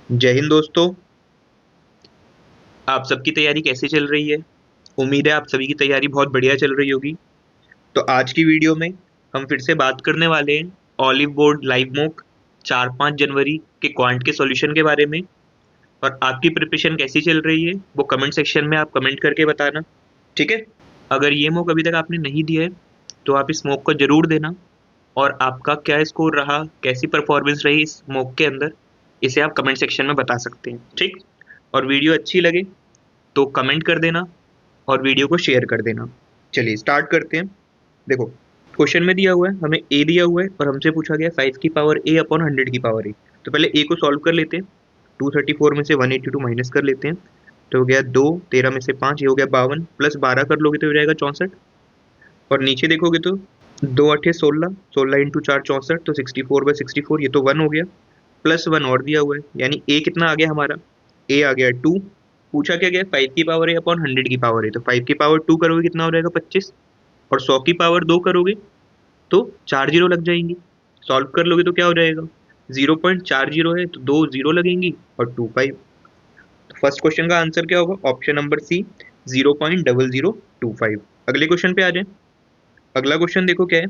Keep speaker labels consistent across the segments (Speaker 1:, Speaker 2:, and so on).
Speaker 1: जय हिंद दोस्तों। आप सबकी तैयारी कैसे चल रही है? उम्मीद है आप सभी की तैयारी बहुत बढ़िया चल रही होगी। तो आज की वीडियो में हम फिर से बात करने वाले हैं ऑलिव बोर्ड लाइव मॉक 4-5 जनवरी के क्वांट के सॉल्यूशन के बारे में। और आपकी प्रिपरेशन कैसी चल रही है वो कमेंट सेक्शन में आप कमेंट करके बताना, ठीक है? अगर ये मॉक अभी तक आपने नहीं दिया है तो आप इस मॉक को जरूर देना। और आपका क्या स्कोर रहा, कैसी परफॉर्मेंस रही इस मॉक के अंदर, इसे आप कमेंट सेक्शन में बता सकते हैं, ठीक? और वीडियो अच्छी लगे तो कमेंट कर देना और वीडियो को शेयर कर देना। चलिए स्टार्ट करते हैं। देखो, क्वेश्चन में दिया हुआ है, हमें ए दिया हुआ है और हमसे पूछा गया 5 की पावर ए अपॉन 100 की पावर ए। तो पहले ए को सॉल्व कर लेते हैं। 234 में से 182 माइनस कर लेते हैं तो हो गया 2, 13 में से 5, ये हो गया 52, प्लस 12 कर लोगे तो हो जाएगा 64। और नीचे देखोगे तो 2 8 16, 16 इंटू 4 64, तो 64/64, ये तो 1 हो गया। प्लस 1 और दिया हुआ है, यानी ए कितना आ गया हमारा? ए आ गया 2। पूछा क्या गया? 5 की पावर ए अपॉन 100 की पावर ए। तो 5 की पावर 2 करोगे कितना हो जाएगा? 25। और 100 की पावर 2 करोगे तो 4 जीरो लग जाएंगी। सॉल्व कर लोगे तो क्या हो जाएगा? 0.40 है तो 2 जीरो लगेंगी और 2 5। तो फर्स्ट क्वेश्चन का आंसर क्या होगा? Option number C, 0.0025। अगले क्वेश्चन पे आ जाए। अगला क्वेश्चन देखो क्या है।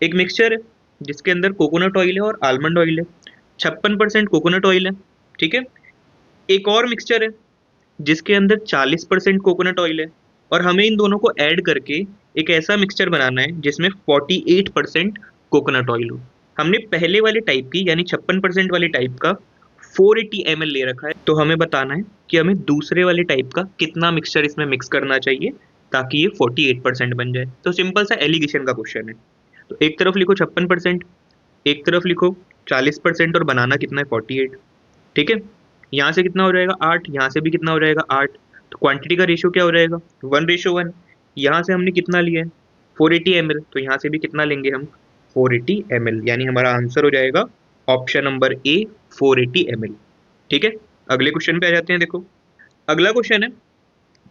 Speaker 1: एक मिक्सचर है जिसके अंदर कोकोनट ऑयल है और आलमंड ऑयल है। 56% कोकोनट ऑयल है, ठीक है। एक और मिक्सचर है जिसके अंदर 40% कोकोनट ऑयल है, और हमें इन दोनों को ऐड करके एक ऐसा मिक्सचर बनाना है जिसमें 48% कोकोनट ऑयल हो। हमने पहले वाले टाइप की यानी 56% वाले टाइप का 480 ml ले रखा है, तो हमें बताना है कि हमें दूसरे वाले टाइप का कितना मिक्सचर इसमें मिक्स करना चाहिए ताकि ये 48% बन जाए। तो सिंपल सा एलिगेशन का क्वेश्चन है। तो एक तरफ लिखो 56%, एक तरफ लिखो 40%, और बनाना कितना है? 48, ठीक है। यहाँ से कितना हो जाएगा? 8। यहाँ से भी कितना हो जाएगा? 8। तो क्वांटिटी का रेशियो क्या हो जाएगा? 1:1। यहाँ से हमने कितना लिया है? 480 ml, तो यहाँ से भी कितना लेंगे हम? 480 ml, यानी हमारा आंसर हो जाएगा ऑप्शन नंबर ए, 480 ml, ठीक है। अगले क्वेश्चन पे आ जाते हैं। देखो, अगला क्वेश्चन है,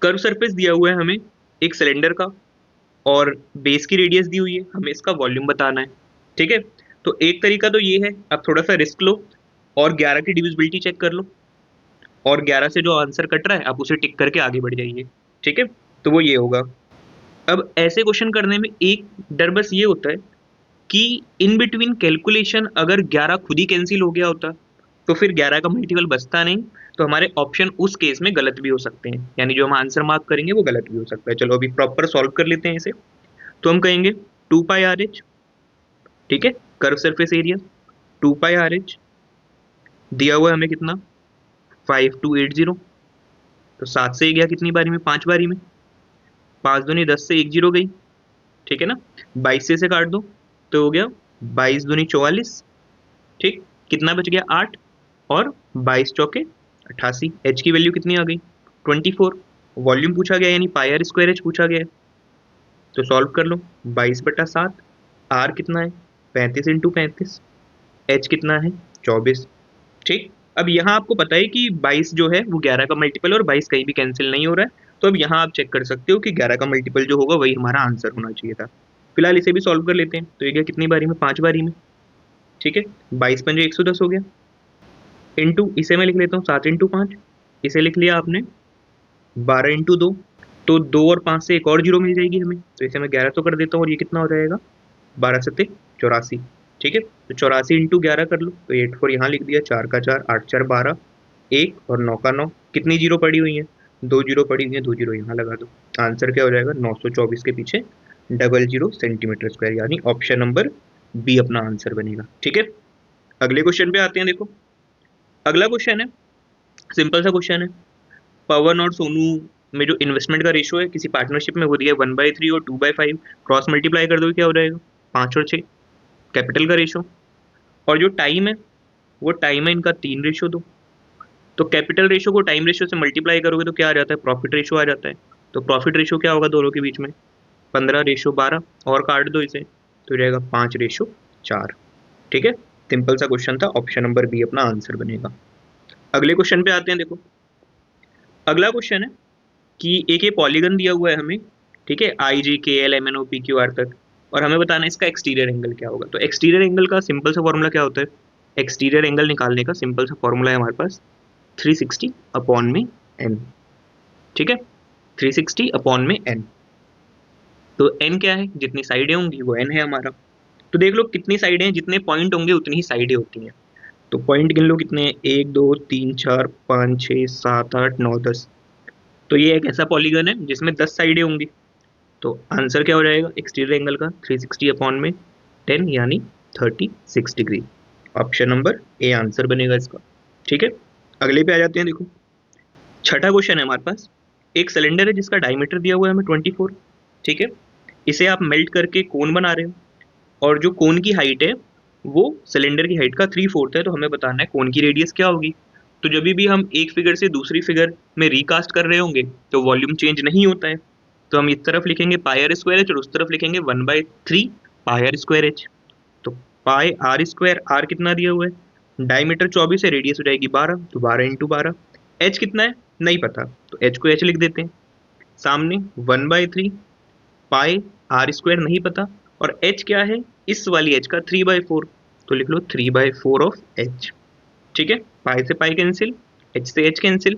Speaker 1: कर्व सरफेस दिया हुआ है हमें एक सिलेंडर का, और बेस की रेडियस दी हुई है, हमें इसका वॉल्यूम बताना है, ठीक है। तो एक तरीका तो ये है, आप थोड़ा सा रिस्क लो और 11 की डिविजिबिलिटी चेक कर लो, और 11 से जो आंसर कट रहा है आप उसे टिक करके आगे बढ़ जाइए, ठीक है। तो वो ये होगा। अब ऐसे क्वेश्चन करने में एक डर बस ये होता है कि इन बिटवीन कैलकुलेशन अगर 11 खुद ही कैंसिल हो गया होता तो फिर 11 का मल्टीपल बचता नहीं, तो हमारे ऑप्शन उस केस में गलत भी हो सकते हैं, यानी जो हम आंसर मार्क करेंगे वो गलत भी हो सकता है। चलो अभी प्रॉपर सॉल्व कर लेते हैं इसे। तो हम कहेंगे 2πRH, ठीक है, कर्व सरफेस एरिया 2πRH दिया हुआ है हमें कितना? 5280। तो 7 से गया कितनी बारी में? 5 बारी में। 5 दूनी 10 से 1 जीरो गई, ठीक है ना। 22 से काट दो तो हो गया 22 दूनी 44, ठीक। कितना बच गया? 8। और 22 चौके 88। एच की वैल्यू कितनी आ गई? 24। वॉल्यूम पूछा गया यानी पाई आर स्क्वायर एच पूछा गया है, तो सॉल्व कर लो। 22/7। आर कितना है? 35 × 35। एच कितना है? 24, ठीक। अब यहाँ आपको पता है कि 22 जो है वो 11 का मल्टीपल, और 22 कहीं भी कैंसिल नहीं हो रहा है, तो अब यहाँ आप चेक कर सकते हो कि 11 का मल्टीपल जो होगा वही हमारा आंसर होना चाहिए था। फिलहाल इसे भी सॉल्व कर लेते हैं। तो ये गया कितनी बारी में? 5 बारी में, ठीक है। 22×5 110 हो गया, इंटू इसे मैं लिख लेता हूँ 7×5, इसे लिख लिया आपने 12×2। तो 2 और 5 से एक और जीरो मिल जाएगी हमें, तो इसे मैं 11 तो कर देता हूँ, और ये कितना हो जाएगा? 12×7 84, ठीक है। तो 84×11 कर लो, तो 84 यहाँ लिख दिया, 4 का 4, 8 4 12, 1 और 9 का 9। कितनी जीरो पड़ी हुई है? 2 जीरो पड़ी हुई है, 2 जीरो यहाँ लगा दो। आंसर क्या हो जाएगा? 924 के पीछे 00 सेंटीमीटर स्क्वायर, यानी ऑप्शन नंबर बी अपना आंसर बनेगा, ठीक है। अगले क्वेश्चन पे आते हैं। देखो, अगला क्वेश्चन है, सिंपल सा क्वेश्चन है। पवन और सोनू में जो इन्वेस्टमेंट का रेशियो है किसी पार्टनरशिप में वो दिया 1/3 और 2/5, क्रॉस मल्टीप्लाई कर दो क्या हो जाएगा? 5 और 6, कैपिटल का रेशियो। और जो टाइम है वो टाइम है इनका 3:2। तो कैपिटल रेशियो को टाइम रेशियो से मल्टीप्लाई करोगे तो क्या आ जाता है? प्रॉफिट रेशियो आ जाता है। तो प्रॉफिट रेशियो क्या होगा दोनों के बीच में? 15:12, और काट दो इसे तो जाएगा 5:4, ठीक है। सिंपल सा क्वेश्चन था, ऑप्शन नंबर बी अपना आंसर बनेगा। अगले क्वेश्चन पे आते हैं। देखो, अगला क्वेश्चन है कि एक ये पॉलीगन दिया हुआ है हमें, ठीक है, I G K L M N O P Q R तक, और हमें बताना है इसका एक्सटीरियर एंगल क्या होगा। तो एक्सटीरियर एंगल का सिंपल सा फॉर्मूला क्या होता है? एक्सटीरियर एंगल निकालने का सिंपल सा फॉर्मूला है हमारे पास, 360 अपॉन में n, ठीक है, 360 अपॉन में n। तो n क्या है, जितनी साइडें होंगी वो n है हमारा। तो देख लो कितनी साइडें हैं, जितने पॉइंट होंगे उतनी ही साइडें होती हैं। तो पॉइंट गिन लो कितने हैं, 1 2 3 4 5 6 7 8 9 10। तो ये एक ऐसा पॉलीगन है जिसमें 10 साइडें होंगी। तो आंसर क्या हो जाएगा एक्सटीरियर एंगल का, 360 अपॉन में 10 यानी 36 degree. Option number A answer बनेगा इसका, ठीक है। अगले पे आ जाते हैं, देखो छठा क्वेश्चन है हमारे पास। एक सिलेंडर है जिसका डायमीटर दिया हुआ है हमें 24, ठीक है। इसे आप मेल्ट करके कोन बना रहे हो, और जो कोन की हाइट है वो सिलेंडर की हाइट का 3/4 है। तो हमें बताना है कोन की रेडियस क्या होगी। तो जब भी हम एक फिगर से दूसरी फिगर में रिकास्ट कर रहे होंगे तो वॉल्यूम चेंज नहीं होता है। तो हम इस तरफ लिखेंगे पाई आर स्क्वायर एच और उस तरफ लिखेंगे 1/3 पाई आर स्क्वायर एच। तो पाई आर स्क्वायर, आर कितना दिया हुआ है, डायमीटर 24 है, रेडियस हो जाएगी 12, तो 12 × 12। एच कितना है नहीं पता, तो एच को एच लिख देते हैं। सामने 1/3 पाई आर स्क्वायर नहीं पता, और एच क्या है, इस वाली एच का 3/4, तो लिख लो 3/4 ऑफ एच, ठीक है। पाई से पाई कैंसिल, एच से एच कैंसिल,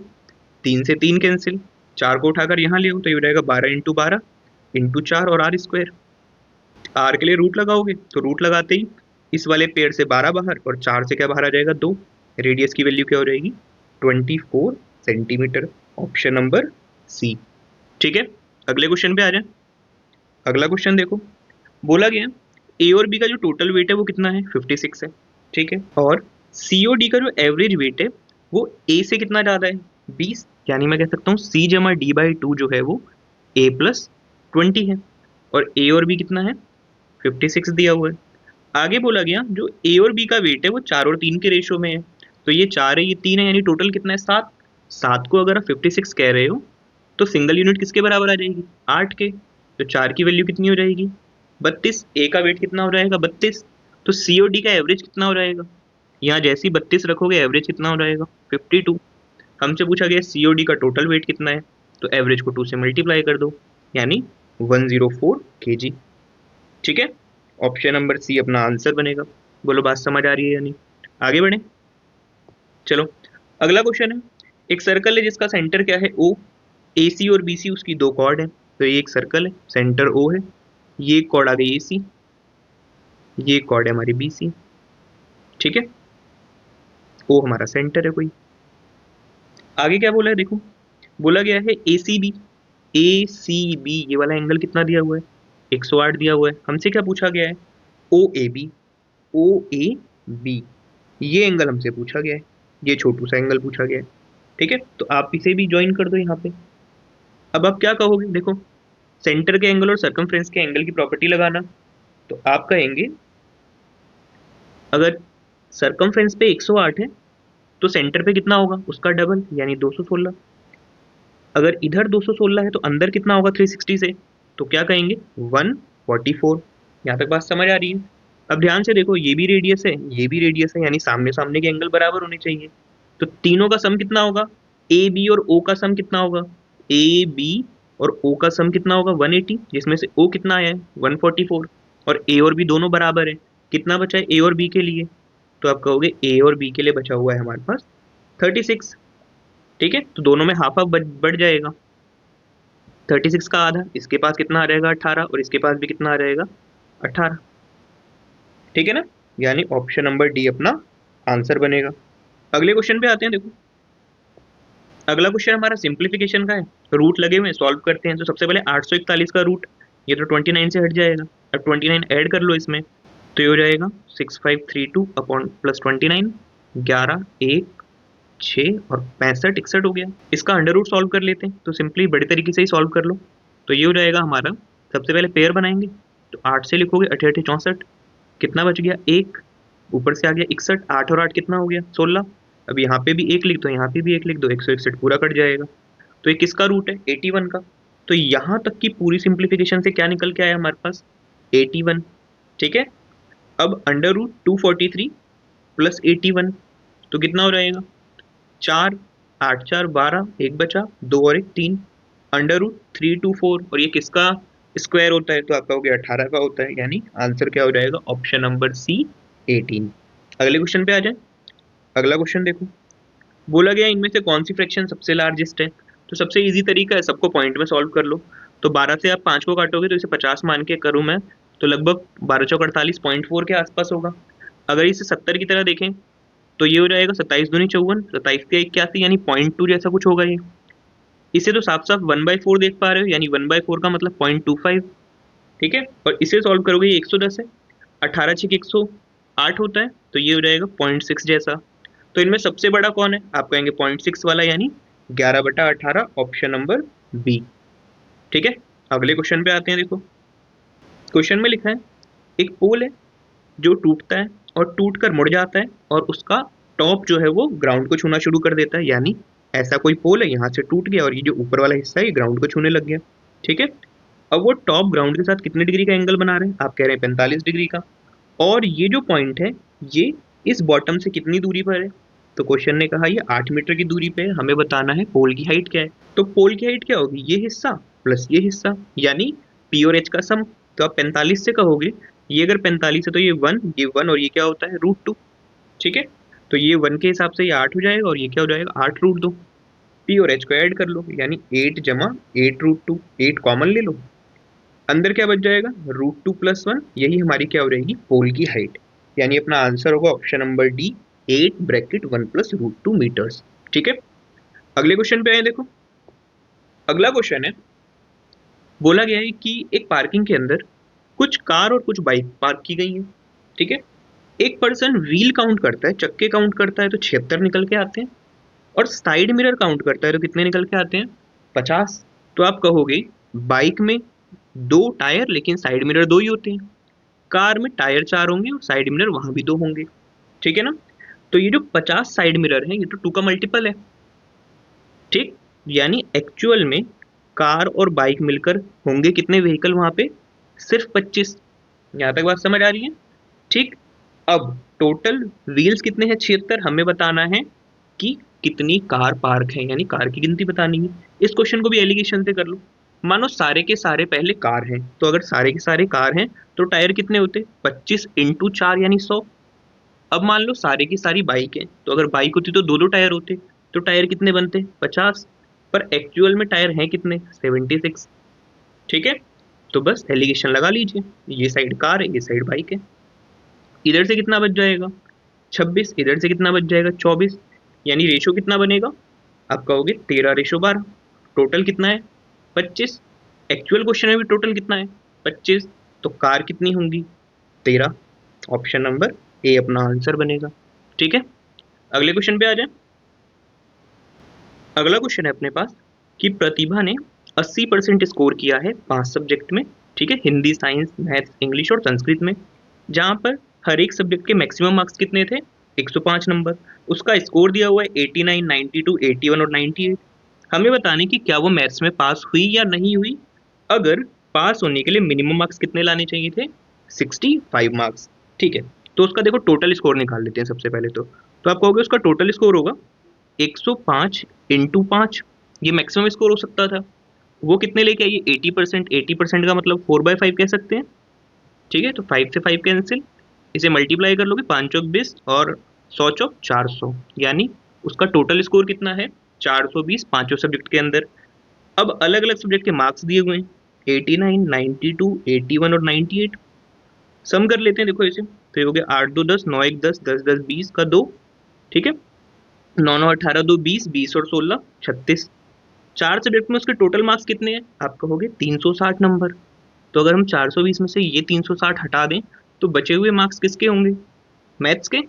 Speaker 1: 3 से 3 कैंसिल, 4 को उठाकर यहाँ ले आओ तो ये हो जाएगा 12 × 12 × 4 और आर स्क्वायर। आर के लिए रूट लगाओगे तो रूट लगाते ही इस वाले पेड़ से 12 बाहर और 4 से क्या बाहर आ जाएगा 2। रेडियस की वैल्यू क्या हो जाएगी 24 सेंटीमीटर। ऑप्शन नंबर सी, ठीक है। अगले क्वेश्चन पे आ जाए। अगला क्वेश्चन देखो, बोला गया ए और बी का जो टोटल वेट है वो कितना है 56 है, ठीक है। और सी और डी का जो एवरेज वेट है वो ए से कितना ज़्यादा है 20, यानी मैं कह सकता हूँ सी जमा D/2 जो है वो ए प्लस 20 है। और ए और बी कितना है 56 दिया हुआ है। आगे बोला गया जो ए और बी का वेट है वो 4 और 3 के रेशो में है। तो ये 4 है ये 3 है, यानी टोटल कितना है 7। 7 को अगर आप 56 कह रहे हो तो सिंगल यूनिट किसके बराबर आ जाएगी 8 के। तो 4 की वैल्यू कितनी हो जाएगी 32। ए का वेट कितना हो जाएगा 32। तो सी और डी का एवरेज कितना हो जाएगा, यहाँ जैसे ही 32 रखोगे एवरेज कितना हो जाएगा 52। हमसे पूछा गया सी और डी का टोटल वेट कितना है, तो एवरेज को 2 से मल्टीप्लाई कर दो यानी 104 kg, ठीक है। ऑप्शन नंबर सी अपना आंसर बनेगा। बोलो बात समझ आ रही है या नहीं, आगे बढ़े। चलो अगला क्वेश्चन है। एक सर्कल है जिसका सेंटर क्या है ओ, ए सी और बी सी उसकी 2 कॉर्ड है। तो ये एक सर्कल है, सेंटर ओ है, ये कॉर्ड आ गई ए सी, ये कॉर्ड है हमारी बी सी, ठीक है। ओ हमारा सेंटर है कोई। आगे क्या बोला है देखो, बोला गया है ए सी बी। ए सी बी ये वाला एंगल कितना दिया हुआ है 108 दिया हुआ है। हमसे क्या पूछा गया है O A B. O A B ये एंगल हमसे पूछा गया है, ये छोटू सा एंगल पूछा गया है, ठीक है। तो आप इसे भी ज्वाइन कर दो यहाँ पे। अब आप क्या कहोगे देखो, सेंटर के एंगल और सर्कमफ्रेंस के एंगल की प्रॉपर्टी लगाना। तो आप कहेंगे अगर सर्कमफ्रेंस पे 108 है तो सेंटर पे कितना होगा उसका डबल यानी 216। अगर इधर 216 है तो अंदर कितना होगा 360 से, तो क्या कहेंगे 144। यहाँ तक बात समझ आ रही है। अब ध्यान से देखो, ये भी रेडियस है ये भी रेडियस है, यानी सामने सामने के एंगल बराबर होने चाहिए। तो तीनों का सम कितना होगा, ए बी और ओ का सम कितना होगा, ए बी और ओ का सम कितना होगा 180, जिसमें से ओ कितना आया है 144, और ए और बी दोनों बराबर है। कितना बचा है ए और बी के लिए, तो आप कहोगे ए और बी के लिए बचा हुआ है हमारे पास 36, ठीक है। तो दोनों में हाफ हाफ बढ़ जाएगा। 36 का आधा इसके पास कितना आ जाएगा 18, और इसके पास भी कितना आ जाएगा 18, ठीक है ना। यानी ऑप्शन नंबर डी अपना आंसर बनेगा। अगले क्वेश्चन पे आते हैं, देखो अगला क्वेश्चन हमारा सिंप्लीफिकेशन का है। रूट लगे हुए सॉल्व करते हैं। तो सबसे पहले 841 का रूट, ये तो 29 से हट जाएगा। अब 29 ऐड कर लो इसमें, तो ये हो जाएगा 6532 अपॉन प्लस 29, 11 1 6 और 65 61 हो गया। इसका अंडर रूट सॉल्व कर लेते हैं, तो सिंपली बड़े तरीके से ही सॉल्व कर लो। तो ये हो जाएगा हमारा, सबसे पहले पेयर बनाएंगे। तो 8 से लिखोगे 8 8 64, कितना बच गया 1, ऊपर से आ गया 61, 8 और 8 कितना हो गया 16। अब यहाँ पे भी 1 लिख दो, यहाँ पे भी 1 लिख दो, 161 पूरा कट जाएगा। तो ये किसका रूट है 81 का। तो यहाँ तक की पूरी सिंप्लीफिकेशन से क्या निकल के आया हमारे पास 81, ठीक है। अब अंडर रूट 243 प्लस 81, तो कितना हो जाएगा 4 8 4 12, एक बचा 2 और 1 3, अंडर रूट 324, और ये किसका स्क्वायर होता है, तो आप कहोगे 18 का होता है। यानी आंसर क्या हो जाएगा ऑप्शन नंबर सी 18। अगले क्वेश्चन पे आ जाए। अगला क्वेश्चन देखो, बोला गया इनमें से कौन सी फ्रैक्शन सबसे लार्जेस्ट है। तो सबसे इजी तरीका है, सबको पॉइंट में सॉल्व कर लो। तो 12 से आप 5 को काटोगे तो इसे 50 मान के करूँ मैं, तो लगभग 12 चौक 48.4 के आसपास होगा। अगर इसे 70 की तरह देखें तो ये हो जाएगा 27 दूनी 54, 27 के 81, यानी 0.2 जैसा कुछ होगा ये। इसे तो साफ साफ 1/4 देख पा रहे हो, यानी 1/4 का मतलब 0.25। ठीक है, और इसे सॉल्व करोगे ये 110 है, 18 छक 108 होता है, तो ये हो जाएगा 0.6 जैसा। तो इनमें सबसे बड़ा कौन है, आप कहेंगे 0.6 वाला, यानी 11/18, ऑप्शन नंबर बी। ठीक है, अगले क्वेश्चन पे आते हैं। देखो क्वेश्चन में लिखा है एक पोल है जो टूटता है और टूट कर मुड़ जाता है और उसका टॉप जो है वो ग्राउंड को छूना शुरू कर देता है। यानी ऐसा कोई पोल है, यहाँ से टूट गया और ये जो ऊपर वाला हिस्सा है ये ग्राउंड को छूने लग गया। ठीक है, अब वो टॉप ग्राउंड के साथ कितने डिग्री का एंगल बना रहे हैं, आप कह रहे हैं 45 डिग्री का। और ये जो पॉइंट है ये इस बॉटम से कितनी दूरी पर है, तो क्वेश्चन ने कहा ये 8 मीटर की दूरी पे है, हमें बताना है पोल की हाइट क्या है। तो पोल की हाइट क्या होगी, ये हिस्सा प्लस ये हिस्सा, यानी पी और एच का सम। तो आप 45 से कहोगे, ये अगर 45 है तो ये 1, ये 1 और ये क्या होता है √2। ठीक है, तो ये 1 के हिसाब से ये 8 हो जाएगा और ये क्या हो जाएगा 8 √2। पी और एच को ऐड कर लो, यानी 8 जमा 8 √2, 8 कॉमन ले लो, अंदर क्या बच जाएगा √2 + 1, यही हमारी क्या हो जाएगी पोल की हाइट। यानी अपना आंसर होगा ऑप्शन नंबर डी, 8 (1 + √2 मीटर्स। ठीक है, अगले क्वेश्चन पे आए। देखो अगला क्वेश्चन है, बोला गया है कि एक पार्किंग के अंदर कुछ कार और कुछ बाइक पार्क की गई है। ठीक है, एक पर्सन व्हील काउंट करता है, चक्के काउंट करता है तो 76 निकल के आते हैं, और साइड मिरर काउंट करता है तो कितने निकल के आते हैं 50। तो आप कहोगे बाइक में 2 टायर लेकिन साइड मिरर 2 ही होते हैं, कार में टायर 4 होंगे और साइड मिरर वहां भी 2 होंगे। ठीक है ना, तो ये जो 50 साइड मिरर है ये तो 2 का मल्टीपल है। ठीक, यानी एक्चुअल में कार और बाइक मिलकर होंगे कितने व्हीकल वहां पे, सिर्फ 25। यहां तक बात समझ आ रही है। ठीक, अब टोटल व्हील्स कितने हैं 76, हमें बताना है कि कितनी कार पार्क है, यानी कार की गिनती बतानी है। इस क्वेश्चन को भी एलिगेशन से कर लो। मानो सारे के सारे पहले कार हैं, तो अगर सारे के सारे कार हैं तो टायर कितने होते 25 × 4 यानी 100। अब मान लो सारे की सारी बाइक है, तो अगर बाइक होती तो दो दो टायर होते, तो टायर कितने बनते 50, पर एक्चुअल में टायर हैं कितने 76। ठीक है, तो बस एलिगेशन लगा लीजिए, ये साइड कार है ये साइड बाइक है। इधर से कितना बच जाएगा 26, इधर से कितना बच जाएगा 24, यानी रेशो कितना बनेगा, आप कहोगे 13:12। टोटल कितना है 25, एक्चुअल क्वेश्चन में भी टोटल कितना है 25, तो कार कितनी होंगी 13, ऑप्शन नंबर ए अपना आंसर बनेगा। ठीक है, अगले क्वेश्चन पे आ जाए। अगला क्वेश्चन है अपने पास कि प्रतिभा ने 80% स्कोर किया है 5 सब्जेक्ट में। ठीक है, हिंदी, साइंस, मैथ्स, इंग्लिश और संस्कृत में, जहां पर हर एक सब्जेक्ट के मैक्सिमम मार्क्स कितने थे 105 नंबर। उसका स्कोर दिया हुआ है 89, 92, 81 और 98। हमें बताने कि क्या वो मैथ्स में पास हुई या नहीं हुई। अगर पास होने के लिए मिनिमम मार्क्स कितने लाने चाहिए थे 65 मार्क्स। ठीक है, तो उसका देखो टोटल स्कोर निकाल लेते हैं सबसे पहले। तो आप कहोगे उसका टोटल स्कोर होगा 105 × 5, ये मैक्सिमम स्कोर हो सकता था। वो कितने लेके आइए 80%, 80% का मतलब 4/5 कह सकते हैं। ठीक है, तो 5 से 5 कैंसिल, इसे मल्टीप्लाई कर लोगे 5 चौक 20 और 100 चौक 400, यानी उसका टोटल स्कोर कितना है 420 पांचों सब्जेक्ट के अंदर। अब अलग अलग सब्जेक्ट के मार्क्स दिए हुए हैं 89, 92, 81 और 98। सम कर लेते हैं, देखो इसे, तो ये हो गया 8 2 10, 9 1 10, 10 10 20 का 2। ठीक है, 9 9 18 2 20, 20 और 16 36। चार सब्जेक्ट में उसके टोटल मार्क्स कितने हैं, आप कहोगे 360 नंबर। तो अगर हम 420 में से ये 360 हटा दें तो बचे हुए मार्क्स किसके होंगे मैथ्स के।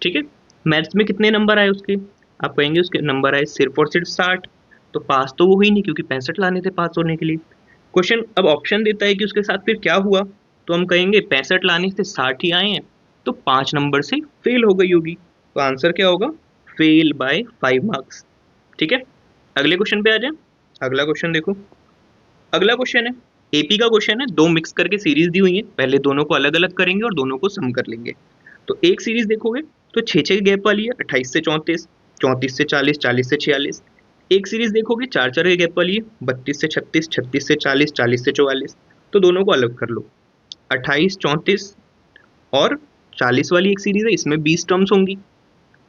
Speaker 1: ठीक है, मैथ्स में कितने नंबर आए उसके, आप कहेंगे उसके नंबर आए सिर्फ और सिर्फ 60। तो पास तो वो ही नहीं, क्योंकि 65 लाने थे पास होने के लिए। क्वेश्चन अब ऑप्शन देता है कि उसके साथ फिर क्या हुआ, तो हम कहेंगे 65 लाने से 60 ही आए हैं, तो 5 नंबर से फेल हो गई होगी। तो आंसर क्या होगा फेल बाय 5 मार्क्स। ठीक है, अगले क्वेश्चन पे आ जाए। अगला क्वेश्चन देखो, अगला क्वेश्चन है एपी का क्वेश्चन है, दो मिक्स करके सीरीज दी हुई है, पहले दोनों को अलग अलग करेंगे और दोनों को सम कर लेंगे। तो एक सीरीज देखोगे तो 6 गैप वाली है, 28 से 34, 34 से 40, 40 से 46। एक सीरीज देखोगे 4 के गैप वाली है, 32 से 36, 36 से 40, 40 से 44। तो दोनों को अलग कर लो, 28, 34 और 40 वाली एक सीरीज है, इसमें 20 टर्म्स होंगी,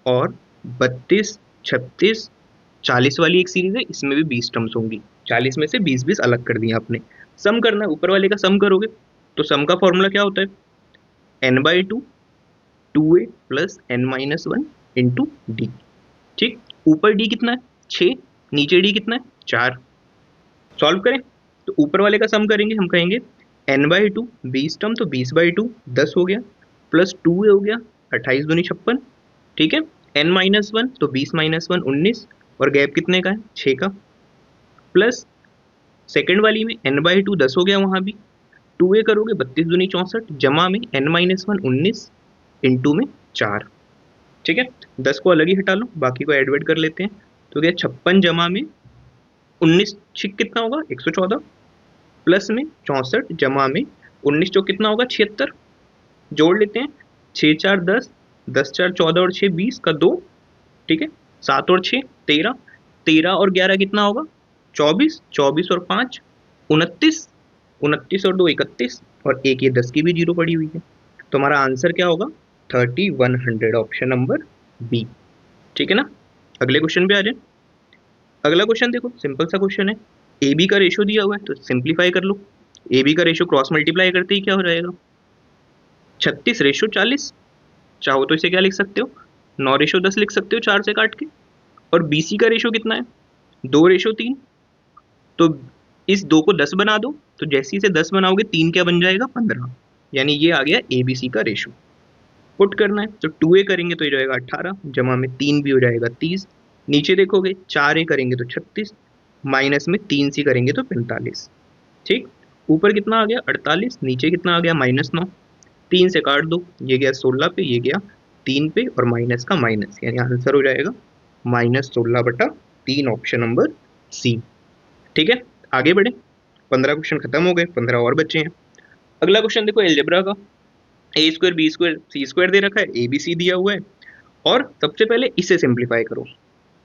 Speaker 1: और 32 36, 40 वाली एक सीरीज है, इसमें भी 20 टर्म्स होंगी। 40 में से 20 अलग कर दिए आपने। सम करना है, ऊपर वाले का सम करोगे तो सम का फॉर्मूला क्या होता है, n/2 2a plus n-1 into D. ठीक, ऊपर डी कितना है 6, नीचे डी कितना है 4। सॉल्व करें तो ऊपर वाले का सम करेंगे, हम कहेंगे n/2 20 टर्म तो 20/2 10 हो गया, प्लस 2a हो गया 28 दूनी 56। ठीक है, n-1 तो 20-1 19, और गैप कितने का है 6 का, प्लस सेकंड वाली में n/2 10 हो गया, वहां भी 2a करोगे 32 दूनी 64, जमा में n-1 19 इंटू में 4। ठीक है, 10 को अलग ही हटा लो, बाकी को एड वेड कर लेते हैं। तो क्या 56 जमा में 19 छिक कितना होगा 114, प्लस में 64 जमा में 19 चौक कितना होगा 76। जोड़ लेते हैं, 6 4 10, 10 4 14 और 6 20 का 2। ठीक है, 7 और 6 13, 13 और 11 कितना होगा 24, 24 और 5 29, 29 और 2 31, और एक ये 10 की भी जीरो पड़ी हुई है। तो हमारा आंसर क्या होगा 3100, ऑप्शन नंबर बी। ठीक है ना, अगले क्वेश्चन पे आ जाए। अगला क्वेश्चन देखो, सिंपल सा क्वेश्चन है, ए बी का रेशो दिया हुआ है तो सिंप्लीफाई कर लो। ए बी का रेशो क्रॉस मल्टीप्लाई करते ही क्या हो जाएगा 36/40। चाहो तो इसे क्या लिख सकते हो 9/10 लिख सकते हो 4 से काट के। और बी सी का रेशो कितना है 2/3, तो इस 2 को 10 बना दो, तो जैसे इसे 10 बनाओगे 3 क्या बन जाएगा 15, यानी ये आ गया ए बी सी का रेशो। पुट करना है तो 2a करेंगे तो ये जाएगा 18, जमा में 3 भी हो जाएगा 30, नीचे देखोगे 4a करेंगे तो 36, माइनस में 3c करेंगे तो 45। ठीक, ऊपर कितना आ गया 48, नीचे कितना आ गया -9, 3 से काट दो, ये गया 16 पे, ये गया 3 पे, और माइनस का माइनस, यानी आंसर हो जाएगा -16/3, ऑप्शन नंबर सी। ठीक है, आगे बढ़े, 15 क्वेश्चन खत्म हो गए, 15 और बचे हैं। अगला क्वेश्चन देखो एलजेब्रा का, ए square B square C square दे रखा है, ए बी सी दिया हुआ है, और सबसे पहले इसे सिंप्लीफाई करो।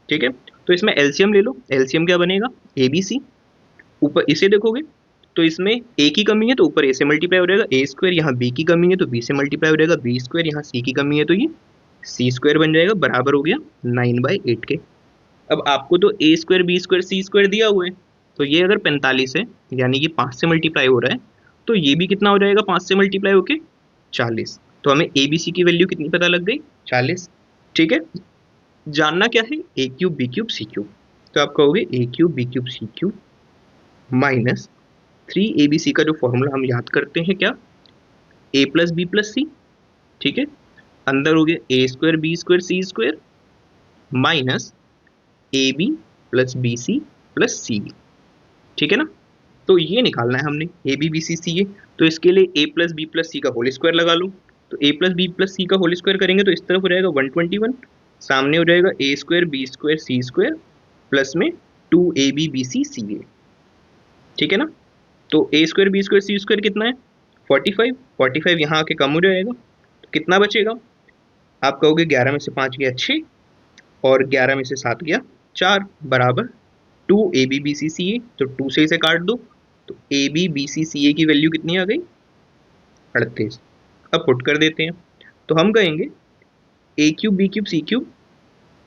Speaker 1: ठीक है, तो इसमें एलसीएम ले लो, एलसीएम क्या बनेगा ए बी सी। ऊपर इसे देखोगे तो इसमें ए की कमी है तो ऊपर ए से मल्टीप्लाई हो जाएगा ए स्क्वायर, यहाँ बी की कमी है तो बी से मल्टीप्लाई हो जाएगा बी स्क्वायर, यहाँ सी की कमी है तो ये सी स्क्वायर बन जाएगा, बराबर हो गया 9/8 के। अब आपको तो ए square B square C square दिया हुआ है, तो ये अगर 45 है, यानी कि 5 से मल्टीप्लाई हो रहा है, तो ये भी कितना हो जाएगा 5 से मल्टीप्लाई होके 40। तो हमें ए बी सी की वैल्यू कितनी पता लग गई 40। ठीक है, जानना क्या है ए cube B cube C cube, तो आप कहोगे ए cube B cube C cube minus 3abc का जो फॉर्मूला हम याद करते हैं क्या a plus B plus C. ठीक है, अंदर हो गया A square B square C square minus A B plus B C plus C. ठीक है ना, तो ये निकालना है हमने ए बी बी सी सी ए, तो इसके लिए ए प्लस बी प्लस सी का होल स्क्वायर लगा लो। तो ए प्लस बी प्लस सी का होल स्क्वायर करेंगे तो इस तरफ हो जाएगा 121, सामने हो जाएगा ए square B square C square plus में 2ab bc ca। ठीक है ना, तो ए square B square C square कितना है 45, 45 यहाँ आके कम हो जाएगा, तो कितना बचेगा आप कहोगे 11 में से 5 गया 6, और 11 में से 7 गया 4, बराबर 2ab bcca। तो 2 से इसे काट दो, तो ab bcca की वैल्यू कितनी आ गई 38। अब पुट कर देते हैं, तो हम कहेंगे ए cube B cube C cube,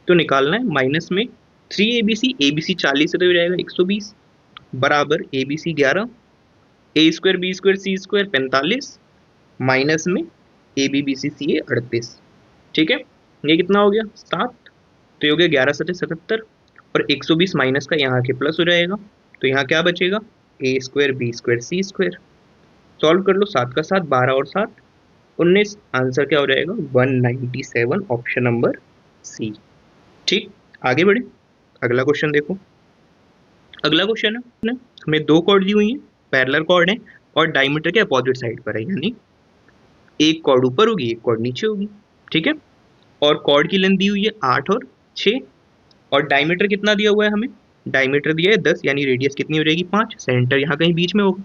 Speaker 1: तो निकालना है माइनस में 3abc, abc 40 से तो हो जाएगा 120, बराबर abc 11, ए square B square C square 45, minus में ए बी बी सी सी ए 38। ठीक है, ये कितना हो गया 7, तो ये हो गया 11 7 77, और 120 माइनस का यहाँ के प्लस हो जाएगा, तो यहाँ क्या बचेगा ए square B square C square. Solve कर लो, 7 का 7 12 और 7 19, आंसर क्या हो जाएगा 197, ऑप्शन नंबर सी। ठीक, आगे बढ़े, अगला क्वेश्चन देखो। अगला क्वेश्चन है, हमें दो कॉर्ड दी हुई है, पैरेलल कॉर्ड है, और डायमीटर के अपोजिट साइड पर है, यानी एक कॉर्ड ऊपर होगी एक कॉर्ड नीचे होगी। ठीक है, और कॉर्ड की लेंथ दी हुई है 8 और 6, और डायमीटर कितना दिया हुआ है हमें, डायमीटर दिया है 10, यानी रेडियस कितनी हो जाएगी 5, सेंटर यहाँ कहीं बीच में होगा।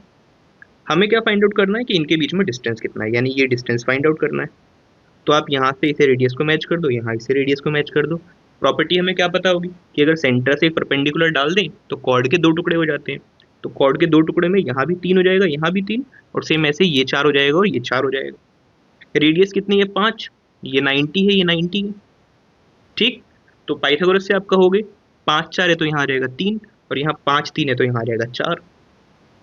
Speaker 1: हमें क्या फाइंड आउट करना है कि इनके बीच में डिस्टेंस कितना है, यानी ये डिस्टेंस फाइंड आउट करना है। तो आप यहाँ से इसे रेडियस को मैच कर दो, यहाँ इसे रेडियस को मैच कर दो। प्रॉपर्टी हमें क्या पता होगी कि अगर सेंटर से परपेंडिकुलर डाल दें तो कॉर्ड के 2 टुकड़े हो जाते हैं, तो कॉर्ड के 2 टुकड़े में यहाँ भी 3 हो जाएगा, यहाँ भी 3, और सेम ऐसे ये 4 हो जाएगा और ये 4 हो जाएगा। रेडियस कितनी है 5, ये 90 है, ये 90 है। ठीक, तो पाइथागोरस से आपका हो गए 5 4 है तो यहाँ आ जाएगा 3, और यहाँ 5 3 है तो यहाँ आ जाएगा 4।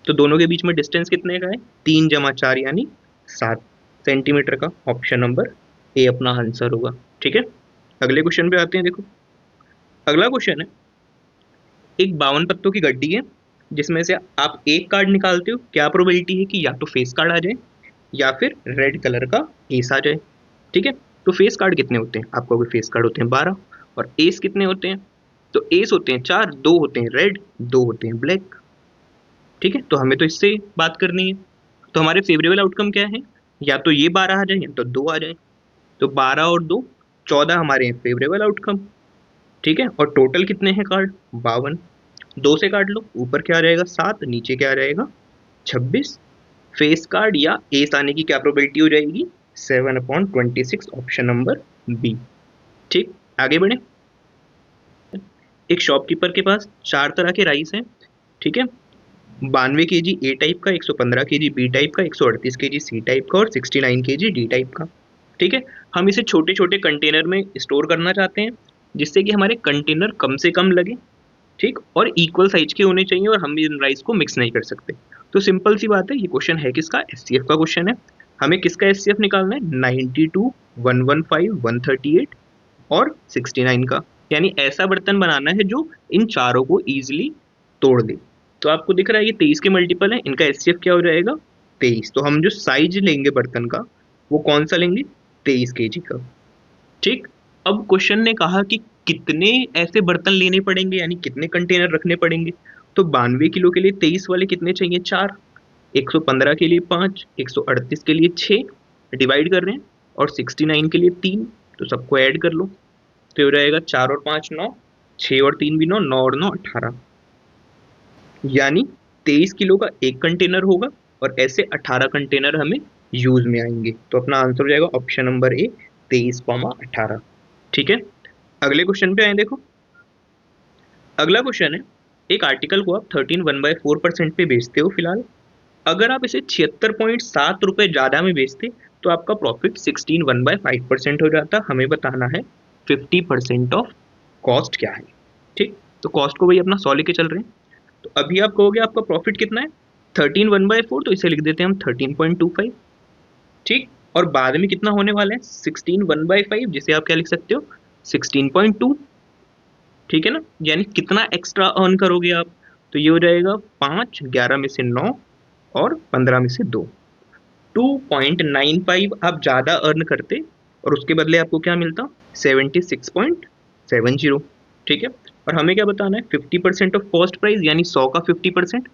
Speaker 1: तो दोनों के बीच में डिस्टेंस कितने का है? 3 जमा 4 यानी 7 सेंटीमीटर का। ऑप्शन नंबर ए अपना आंसर होगा। ठीक है, अगले क्वेश्चन पे आते हैं। देखो अगला क्वेश्चन है, एक 52 पत्तों की गड्डी है जिसमें से आप एक कार्ड निकालते हो, क्या प्रोबेबिलिटी है कि या तो फेस कार्ड आ जाए या फिर रेड कलर का एस आ जाए। ठीक है, तो फेस कार्ड कितने होते हैं? आपको अगर फेस कार्ड होते हैं 12, और एस कितने होते हैं? तो एस होते हैं 4, 2 होते हैं रेड, 2 होते हैं ब्लैक। ठीक है, तो हमें तो इससे बात करनी है। तो हमारे फेवरेबल आउटकम क्या है? या तो ये 12 आ जाए या तो 2 आ जाए। तो 12 और 2 14 हमारे फेवरेबल आउटकम। ठीक है, और टोटल कितने हैं कार्ड? 52। 2 से काट लो, ऊपर क्या रहेगा 7, नीचे क्या रहेगा 26। फेस कार्ड या एस आने की क्या प्रोबेबिलिटी हो जाएगी? 7/26, ऑप्शन नंबर बी। ठीक, आगे बढ़े। एक शॉपकीपर के पास 4 तरह के राइस हैं। ठीक है, 92 केजी ए टाइप का, 115 केजी बी टाइप का, 138 केजी सी टाइप का और 69 केजी डी टाइप का। ठीक है, हम इसे छोटे छोटे कंटेनर में स्टोर करना चाहते हैं जिससे कि हमारे कंटेनर कम से कम लगे। ठीक, और इक्वल साइज के होने चाहिए, और हम इन राइस को मिक्स नहीं कर सकते। तो सिंपल सी बात है, ये क्वेश्चन है किसका? एचसीएफ का क्वेश्चन है। हमें किसका एचसीएफ निकालना है? 92, 115, 138 और 69 का। यानी ऐसा बर्तन बनाना है जो इन चारों को इजीली तोड़ दे। तो आपको दिख रहा है ये 23 के मल्टीपल है, इनका एचसीएफ क्या हो जाएगा? 23। तो हम जो साइज लेंगे बर्तन का वो कौन सा लेंगे? 23 केजी का। ठीक, अब क्वेश्चन ने कहा कि कितने ऐसे बर्तन लेने पड़ेंगे, यानी कितने कंटेनर रखने पड़ेंगे। तो 92 किलो के लिए 23 वाले कितने चाहिए? 4। 115 के लिए 5, 138 के लिए 6 डिवाइड कर रहे हैं, और 69 के लिए 3। तो सबको ऐड कर लो, तो हो जाएगा 4 और 5 9, 6 और 3 भी 9, 9 और 9 18। यानी 23 किलो का एक कंटेनर होगा, और ऐसे 18 कंटेनर हमें यूज में आएंगे। तो अपना आंसर हो जाएगा ऑप्शन नंबर ए, 23,18। ठीक है, अगले क्वेश्चन पे आए। देखो अगला क्वेश्चन है, एक आर्टिकल को आप 13 1/4% पे बेचते हो फिलहाल। अगर आप इसे 76.7 रुपए ज्यादा में बेचते तो आपका प्रॉफिट 16 1/5% हो जाता। हमें बताना है 50% ऑफ कॉस्ट क्या है। ठीक, तो कॉस्ट को भाई अपना 100 लेके चल रहे हैं। तो अभी आप कहोगे आपका प्रॉफिट कितना है? 13 1/4, तो इसे लिख देते हैं हम 13.25। ठीक, और बाद में कितना होने वाला है? 16 1/5, जिसे आप क्या लिख सकते हो? 16.2। ठीक है ना, यानी कितना एक्स्ट्रा अर्न करोगे आप? तो ये हो जाएगा 5, 11 में से 9 और 15 में से 2, 2.95 आप ज़्यादा अर्न करते, और उसके बदले आपको क्या मिलता? 76.70। ठीक है, और हमें क्या बताना है? 50% ऑफ कॉस्ट प्राइस, यानी 100 का 50%,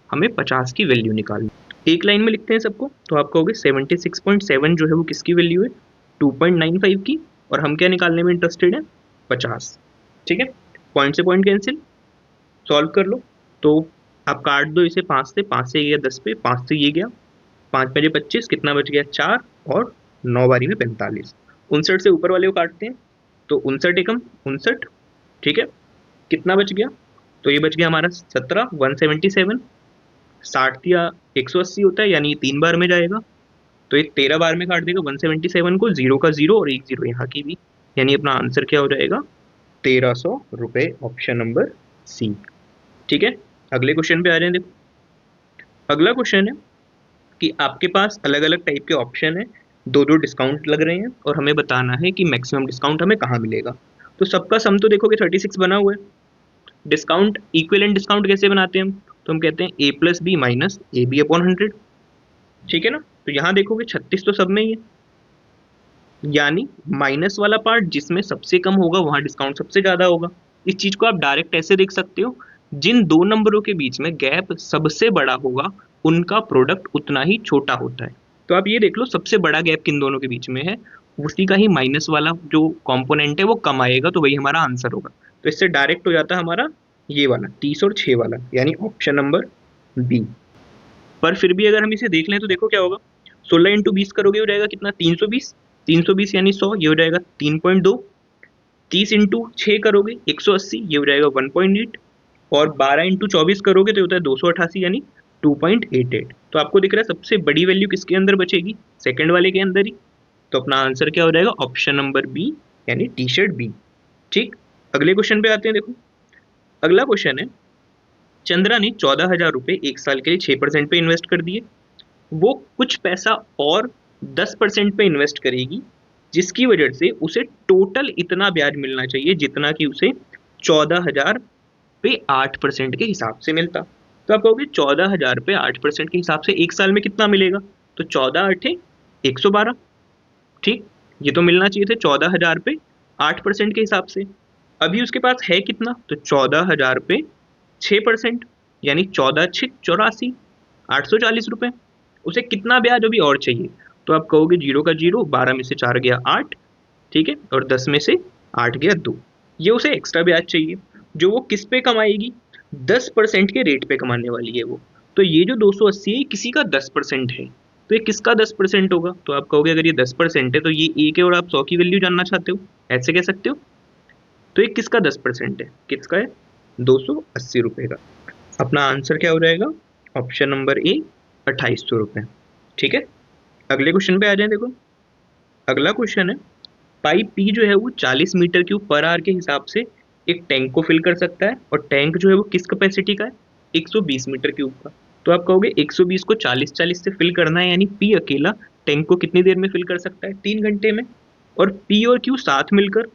Speaker 1: हमें 50 की वैल्यू निकालनी। एक लाइन में लिखते हैं सबको, तो आप कहोगे 76.7 जो है वो किसकी वैल्यू है? 2.95 की, और हम क्या निकालने में इंटरेस्टेड है? 50। ठीक है, पॉइंट से पॉइंट कैंसिल, सॉल्व कर लो। तो आप काट दो इसे 5 से, 5 से ये गया 10 पे, 5 से ये गया 5 बजे 25, कितना बच गया? 4, और 9 बारी में 45। 59 से ऊपर वाले को काटते हैं, तो 59 एकम 59। ठीक है, कितना बच गया? तो ये बच गया हमारा 17, 177। 60 या 180 होता है, यानी 3 बार में जाएगा, तो ये 13 बार में काट देगा 177 को, 0 का 0 और 1 0 यहाँ की भी। यानी अपना आंसर क्या हो जाएगा? 1300 रुपये, ऑप्शन नंबर सी। ठीक है, अगले क्वेश्चन पे आ रहे हैं। देखो अगला क्वेश्चन है कि आपके पास अलग अलग टाइप के ऑप्शन है, दो दो डिस्काउंट लग रहे हैं, और हमें बताना है कि मैक्सिमम डिस्काउंट हमें कहाँ मिलेगा। तो सबका सम तो देखोगे 36 बना हुआ है। डिस्काउंट, इक्विवेलेंट डिस्काउंट कैसे बनाते हैं हम? तो हम कहते हैं A plus B minus A B upon 100। ठीक है ना, तो यहाँ देखोगे 36 तो सब में ही है, यानी माइनस वाला पार्ट जिसमें सबसे कम होगा वहां डिस्काउंट सबसे ज्यादा होगा। इस चीज को आप डायरेक्ट ऐसे देख सकते हो, जिन दो नंबरों के बीच में गैप सबसे बड़ा होगा उनका प्रोडक्ट उतना ही छोटा होता है। तो आप ये देख लो, सबसे बड़ा गैप किन दोनों के बीच में है, उसी का ही माइनस वाला जो कंपोनेंट है वो कम आएगा, तो वही हमारा आंसर होगा। तो इससे डायरेक्ट हो जाता है हमारा ये वाला 30 और 6 वाला, यानी ऑप्शन नंबर बी। पर फिर भी अगर हम इसे देख लें तो देखो क्या होगा, 16 इंटू 20 करोगे हो जाएगा कितना? 320। 320 यानी 100, ये हो जाएगा 3.2। 30 इंटू 6 करोगे 180, ये हो जाएगा 1.8। और 12 इंटू 24 करोगे तो होता है 288, यानी 2.88। तो आपको दिख रहा है सबसे बड़ी वैल्यू किसके अंदर बचेगी? सेकंड वाले के अंदर ही। तो अपना आंसर क्या हो जाएगा? ऑप्शन नंबर बी, यानी टी शर्ट बी। ठीक, अगले क्वेश्चन पे आते हैं। देखो अगला क्वेश्चन है, चंद्रा ने 14,000 रुपये एक साल के लिए 6% पे इन्वेस्ट कर दिए। वो कुछ पैसा और 10% पे इन्वेस्ट करेगी, जिसकी वजह से उसे टोटल इतना ब्याज मिलना चाहिए जितना कि उसे 14,000 पे 8% के हिसाब से मिलता। तो आप कहोगे 14,000 पे 8% के हिसाब से एक साल में कितना मिलेगा? तो 14 × 8 = 112। ठीक, ये तो मिलना चाहिए थे 14,000 पे 8% के हिसाब से। अभी उसके पास है कितना? तो 14,000 पे 6%, यानी 14×6 = 84, 840 रुपये। उसे कितना ब्याज अभी और चाहिए? तो आप कहोगे 0 का 0, 12 में से 4 गया 8, ठीक है, और 10 में से 8 गया 2। ये उसे एक्स्ट्रा ब्याज चाहिए, जो वो किस पे कमाएगी? 10% के रेट पे कमाने वाली है वो। तो ये जो 280 है, किसी का 10% है, तो ये किसका 10% होगा? तो आप कहोगे अगर ये 10% है तो ये एक है और आप 100 की वैल्यू जानना चाहते हो, ऐसे कह सकते हो। तो ये किसका 10% है? किसका है? 280 रुपये का। अपना आंसर क्या हो जाएगा? ऑप्शन नंबर ए, 2800 रुपये। ठीक है, अगले क्वेश्चन पे आ जाए। देखो अगला क्वेश्चन है, पाइप पी जो है वो 40 मीटर क्यूब पर आवर के हिसाब से एक टैंक को फिल कर सकता है, और टैंक जो है वो किस कैपेसिटी का है? 120 मीटर क्यूब का। तो आप कहोगे 120 को 40-40 से फिल करना है, यानी पी अकेला टैंक को कितनी देर में फिल कर सकता है? 3 घंटे में। और पी और क्यू साथ मिलकर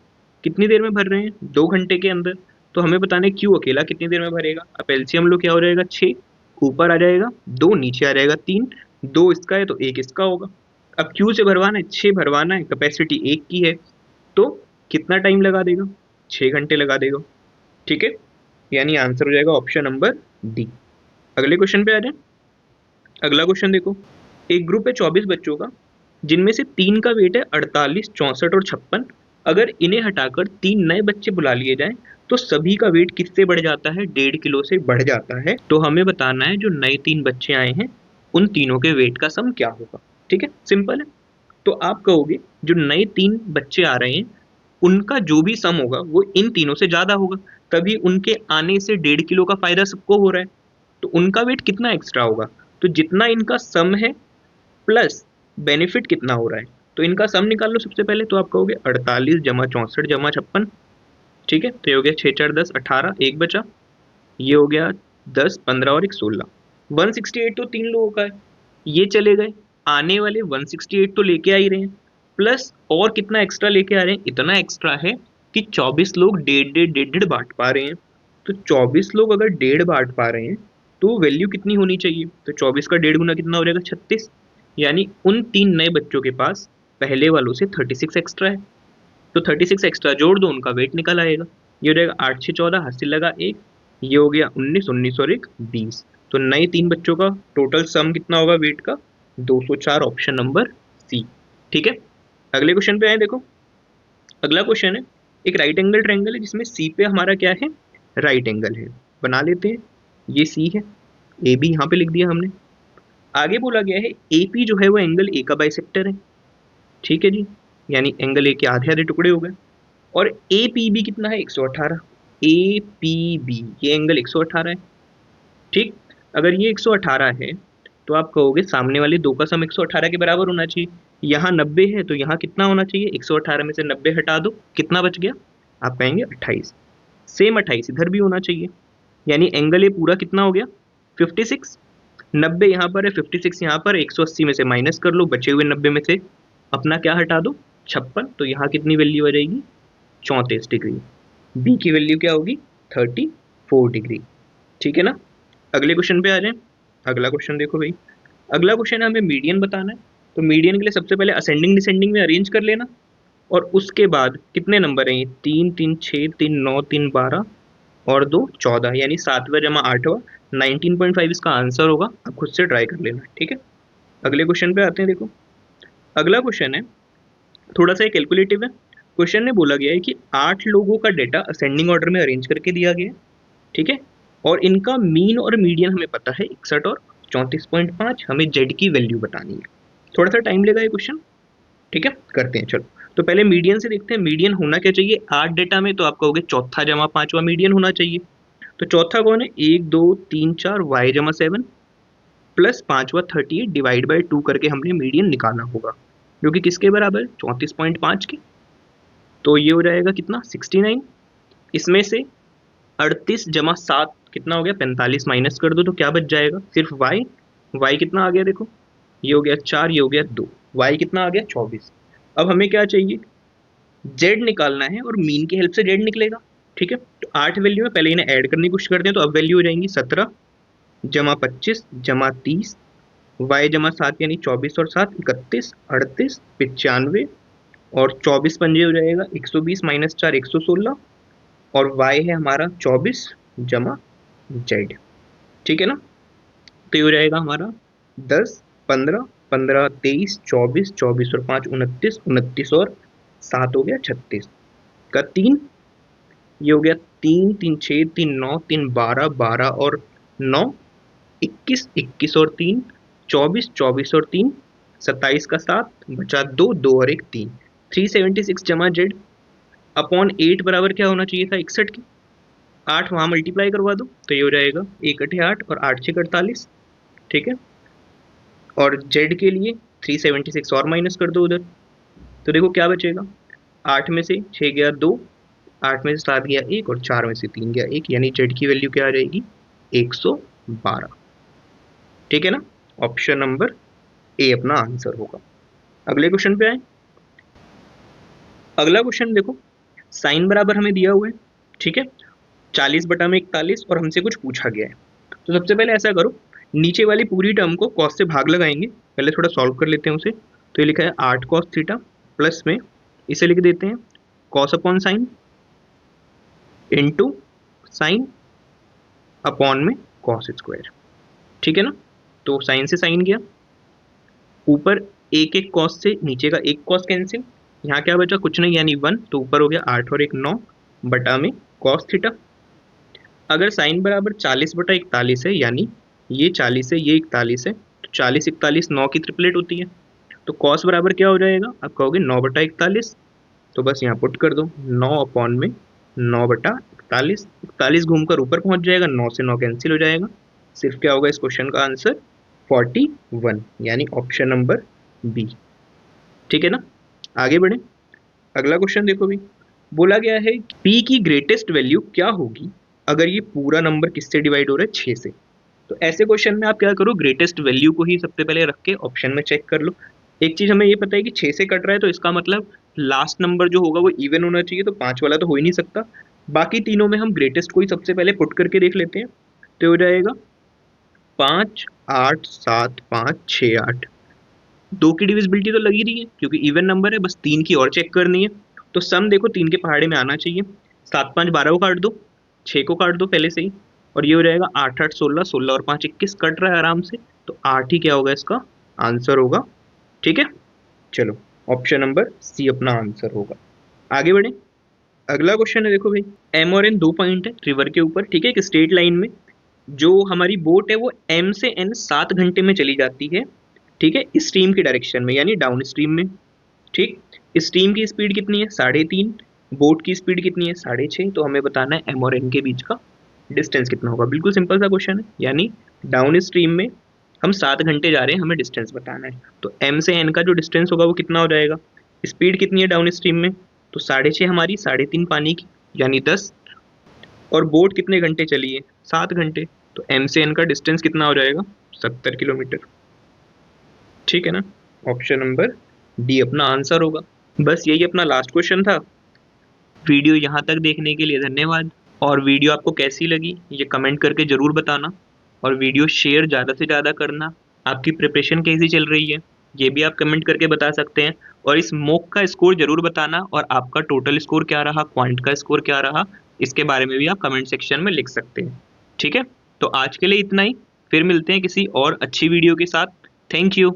Speaker 1: कितनी देर में भर रहे हैं? 2 घंटे के अंदर। तो हमें बताना है क्यू अकेला कितनी देर में भरेगा। अब एलसीएम लो, क्या हो जाएगा? 6 ऊपर आ जाएगा, 2 नीचे आ जाएगा, 3, 2 इसका है तो 1 इसका होगा। अब क्यू से भरवाना है, 6 भरवाना है, कैपेसिटी 1 की है, तो कितना टाइम लगा देगा? 6 घंटे लगा देगा। ठीक है, यानी आंसर हो जाएगा ऑप्शन नंबर डी। अगले क्वेश्चन पे आ जाए। अगला क्वेश्चन देखो, एक ग्रुप है 24 बच्चों का, जिनमें से 3 का वेट है 48, 64 और 56। अगर इन्हें हटाकर 3 नए बच्चे बुला लिए जाएं तो सभी का वेट किससे बढ़ जाता है? 1.5 किलो से बढ़ जाता है। तो हमें बताना है जो नए 3 बच्चे आए हैं उन तीनों के वेट का सम क्या होगा। ठीक है, सिंपल है। तो आप कहोगे जो नए 3 बच्चे आ रहे हैं उनका जो भी सम होगा वो इन तीनों से ज्यादा होगा, तभी उनके आने से 1.5 किलो का फायदा सबको हो रहा है। तो उनका वेट कितना एक्स्ट्रा होगा? तो जितना इनका सम है प्लस बेनिफिट कितना हो रहा है, तो इनका सम निकाल लो सबसे पहले। तो आप कहोगे 48 जमा 64 जमा 56। ठीक है, तो ये हो गया 6 4 10 18, एक बचा, ये हो गया 10 15 और एक 16। 168 तो 3 लोगों का है, ये चले गए। आने वाले 168 तो लेके आ ही रहे हैं, प्लस और कितना एक्स्ट्रा लेके आ रहे हैं? इतना एक्स्ट्रा है कि 24 लोग डेढ़ बांट पा रहे हैं। तो 24 लोग अगर डेढ़ बांट पा रहे हैं तो वैल्यू कितनी होनी चाहिए? तो 24 का डेढ़ गुना कितना हो जाएगा? 36। यानी उन 3 नए बच्चों के पास पहले वालों से 36 एक्स्ट्रा है, तो 36 एक्स्ट्रा जोड़ दो, उनका वेट निकल आएगा। ये हो जाएगा 8 6 14, हासिल लगा 1, ये हो गया 19 19 और 1 20। तो नए 3 बच्चों का टोटल सम कितना होगा वेट का? 204, ऑप्शन नंबर सी। ठीक है, अगले क्वेश्चन पे आए। देखो अगला क्वेश्चन है, एक राइट एंगल ट्रायंगल है जिसमें सी पे हमारा क्या है? राइट एंगल है। बना लेते हैं, ये सी है, ए बी यहाँ पे लिख दिया हमने। आगे बोला गया है ए पी जो है वो एंगल ए का बाइसेक्टर है। ठीक है जी, यानी एंगल ए के आधे आधे टुकड़े हो गए। और ए पी बी कितना है? 118। ए पी बी ये एंगल 118 है। ठीक, अगर ये 118 है तो आप कहोगे सामने वाले दो का सम 118 के बराबर होना चाहिए। यहाँ 90 है तो यहाँ कितना होना चाहिए? 118 में से 90 हटा दो, कितना बच गया? आप कहेंगे 28। सेम 28 इधर भी होना चाहिए, यानी एंगल ए पूरा कितना हो गया? 56। 90 यहाँ पर है, 56 यहाँ पर, 180 में से माइनस कर लो, बचे हुए 90 में से अपना क्या हटा दो? 56। तो यहाँ कितनी वैल्यू आ जाएगी? 34 डिग्री। बी की वैल्यू क्या होगी? 34 डिग्री। ठीक है ना, अगले क्वेश्चन पे आ जाए। अगला क्वेश्चन देखो भाई, अगला क्वेश्चन है हमें मीडियन बताना है। तो मीडियन के लिए सबसे पहले असेंडिंग डिसेंडिंग में अरेंज कर लेना, और उसके बाद कितने नंबर हैं? 3 3 6 3 9 3 12 और 2 14, यानी 7वां जमा 8वां, 19.5 इसका आंसर होगा। आप खुद से ट्राई कर लेना। ठीक है, अगले क्वेश्चन पे आते हैं। देखो अगला क्वेश्चन है थोड़ा सा कैलकुलेटिव है। क्वेश्चन में बोला गया है कि 8 लोगों का डेटा असेंडिंग ऑर्डर में अरेंज करके दिया गया है। ठीक है, और इनका मीन और मीडियन हमें पता है 61 और 34.5। हमें जेड की वैल्यू बतानी है, थोड़ा सा टाइम लेगा ये क्वेश्चन। ठीक है, करते हैं चलो। तो पहले मीडियन से देखते हैं, मीडियन होना क्या चाहिए 8 डेटा में? तो आप कहोगे चौथा जमा 5वां मीडियन होना चाहिए। तो चौथा कौन है? 1 2 3 4 वाई जमा 7 प्लस 5वां 38 डिवाइड बाई 2 करके हमने मीडियन निकालना होगा, जो कि किसके बराबर है? 34.5 के। तो ये हो जाएगा कितना? 69। इसमें से 38 जमा 7 कितना हो गया 45, माइनस कर दो तो क्या बच जाएगा, सिर्फ वाई। वाई कितना आ गया देखो, ये हो गया 4, ये हो गया 2, वाई कितना आ गया 24। अब हमें क्या चाहिए, जेड निकालना है और मीन की हेल्प से जेड निकलेगा। ठीक है, तो 8 वैल्यू है, पहले इन्हें ऐड करने की कोशिश करते हैं। तो अब वैल्यू हो जाएंगी 17 जमा 25 जमा 30, वाई जमा 7 यानी 24 और 7 31, 38, 95 और 24 पंजे हो जाएगा 120, माइनस 4 116 और वाई है हमारा 24 जमा जेड। ठीक है ना, तो ये हो जाएगा हमारा 10 15 15 23 24 24 और 5 29 29 और 7 हो गया 36 का 3, ये हो गया 3 3 6 3 9 3 12 12 और 9 21 21 और 3 24 24 और 3 27 का 7 बचा 2 2 और 1 3, 376 जमा जेड अपॉन 8 बराबर क्या होना चाहिए था 61 की। 8 वहां मल्टीप्लाई करवा दो तो ये हो जाएगा 1 8 8 और 8 6 48। ठीक है, और जेड के लिए 376 और माइनस कर दो उधर, तो देखो क्या बचेगा, 8 में से 6 गया 2, 8 में से 7 गया 1 और 4 में से 3 गया 1, यानी जेड की वैल्यू क्या आ जाएगी 112। ठीक है ना, ऑप्शन नंबर ए अपना आंसर होगा। अगले क्वेश्चन पे आए। अगला क्वेश्चन देखो, साइन बराबर हमें दिया हुआ है। ठीक है, 40 बटा में 41 और हमसे कुछ पूछा गया है। तो सबसे पहले ऐसा करो, नीचे वाली पूरी टर्म को कॉस से भाग लगाएंगे, पहले थोड़ा सॉल्व कर लेते हैं उसे। तो ये लिखा है 8 कॉस थीटा प्लस में इसे लिख देते हैं cos upon sine into sine upon में कॉस स्क्वायर। ठीक है ना, तो साइन से साइन गया, ऊपर एक एक कॉस से नीचे का एक कॉस कैंसिल, यहाँ क्या बचा कुछ नहीं यानी 1, तो ऊपर हो गया 8 और 1 9 बटा में कॉस थीटा। अगर साइन बराबर 40 बटा 41 है, यानी ये 40 है ये 41 है, तो 40 41 9 की ट्रिपलेट होती है, तो कॉस बराबर क्या हो जाएगा, आप कहोगे 9 बटा 41, तो बस यहाँ पुट कर दो 9 अपॉन में 9 बटा 41, 41 घूमकर ऊपर पहुंच जाएगा, 9 से 9 कैंसिल हो जाएगा, सिर्फ क्या होगा इस क्वेश्चन का आंसर 41, यानी ऑप्शन नंबर बी। ठीक है ना, आगे बढ़े। अगला क्वेश्चन देखो भी, बोला गया है p की ग्रेटेस्ट वैल्यू क्या होगी अगर ये पूरा नंबर किससे डिवाइड हो रहा है 6 से। तो ऐसे क्वेश्चन में आप क्या करो, ग्रेटेस्ट वैल्यू को ही सबसे पहले रख के ऑप्शन में चेक कर लो। एक चीज हमें ये पता है कि 6 से कट रहा है, तो इसका मतलब लास्ट नंबर जो होगा वो इवन होना चाहिए, तो 5 वाला तो हो ही नहीं सकता। बाकी तीनों में हम ग्रेटेस्ट को ही सबसे पहले पुट करके देख लेते हैं, तो हो जाएगा 5 8 7 5 6 8, 2 की डिविजिबिलिटी तो लगी रही है क्योंकि इवन नंबर है, बस 3 की और चेक करनी है। तो सम देखो 3 के पहाड़े में आना चाहिए, 7 5 12 को काट दो, 6 को काट दो पहले से ही, और ये हो जाएगा 8 8 16 16 और 5 21, कट रहा है आराम से, तो 8 ही क्या होगा इसका आंसर होगा। ठीक है, चलो ऑप्शन नंबर सी अपना आंसर होगा। आगे बढ़े। अगला क्वेश्चन है देखो भाई, एम और एन 2 पॉइंट है रिवर के ऊपर। ठीक है, एक स्ट्रेट लाइन में जो हमारी बोट है वो एम से एन 7 घंटे में चली जाती है। ठीक है, स्ट्रीम की डायरेक्शन में यानी डाउन स्ट्रीम में। ठीक, स्ट्रीम की स्पीड कितनी है 3.5, बोट की स्पीड कितनी है 6.5, तो हमें बताना है एम और एन के बीच का डिस्टेंस कितना होगा। बिल्कुल सिंपल सा क्वेश्चन है, यानी डाउन स्ट्रीम में हम 7 घंटे जा रहे हैं, हमें डिस्टेंस बताना है, तो एम से एन का जो डिस्टेंस होगा वो कितना हो जाएगा, स्पीड कितनी है डाउन स्ट्रीम में, तो 6.5 हमारी, 3.5 पानी की यानी 10, और बोट कितने घंटे चली है 7 घंटे, तो एम से एन का डिस्टेंस कितना हो जाएगा 70 किलोमीटर। ठीक है ना, ऑप्शन नंबर डी अपना आंसर होगा। बस यही अपना लास्ट क्वेश्चन था। वीडियो यहाँ तक देखने के लिए धन्यवाद, और वीडियो आपको कैसी लगी ये कमेंट करके ज़रूर बताना, और वीडियो शेयर ज़्यादा से ज़्यादा करना। आपकी प्रिपरेशन कैसी चल रही है ये भी आप कमेंट करके बता सकते हैं, और इस मॉक का स्कोर ज़रूर बताना, और आपका टोटल स्कोर क्या रहा, क्वांट का स्कोर क्या रहा, इसके बारे में भी आप कमेंट सेक्शन में लिख सकते हैं। ठीक है, तो आज के लिए इतना ही, फिर मिलते हैं किसी और अच्छी वीडियो के साथ। Thank you.